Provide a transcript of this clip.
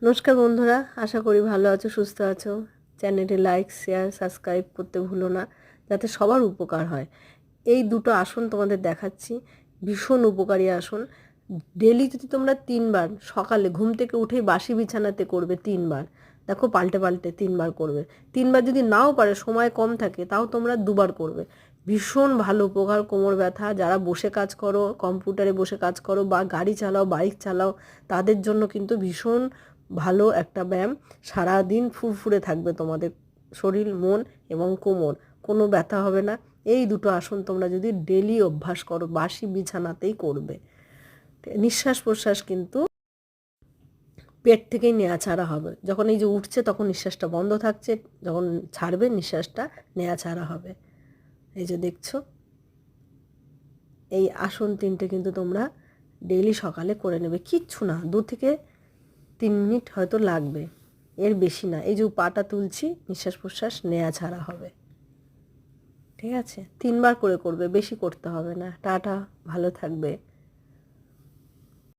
নমস্কার বন্ধুরা, আশা করি ভালো আছো, সুস্থ আছো। চ্যানেলটি লাইক, শেয়ার, সাবস্ক্রাইব করতে ভুলো না, যাতে সবার উপকার হয়। এই দুটো আসন তোমাদের দেখাচ্ছি, ভীষণ উপকারী আসন। ডেলি যদি তোমরা 3 বার সকালে ঘুম থেকে উঠেই বাসি বিছানাতে করবে, 3 বার, দেখো পাল্টে পাল্টে 3 বার করবে। 3 বার যদি নাও পারে, সময় কম থাকে, তাও তোমরা 2 বার করবে। ভীষণ ভালো উপকার। কোমর ব্যথা, যারা বসে কাজ করো, কম্পিউটারে বসে কাজ করো বা গাড়ি চালাও, বাইক চালাও, তাদের জন্য কিন্তু ভীষণ ভালো একটা ব্যায়াম। সারাদিন ফুরফুরে থাকবে তোমাদের শরীর, মন এবং কোমর, কোনো ব্যথা হবে না। এই দুটো আসন তোমরা যদি ডেলি অভ্যাস করো, বাসি বিছানাতেই করবে। নিঃশ্বাস প্রশ্বাস কিন্তু পেট থেকেই নেওয়া ছাড়া হবে। যখন এই যে উঠছে তখন নিঃশ্বাসটা বন্ধ থাকছে, যখন ছাড়বে নিঃশ্বাসটা নেওয়া ছাড়া হবে। এই যে দেখছো, এই আসন 3টে কিন্তু তোমরা ডেইলি সকালে করে নেবে। কিচ্ছু না, 2 থেকে 3 মিনিট হয়তো লাগবে, এর বেশি না। এই যে পাটা তুলছি, নিঃশ্বাস প্রশ্বাস নেওয়া ছাড়া হবে। ঠিক আছে, 3 বার করে করবে, বেশি করতে হবে না। টাটা, ভালো থাকবে।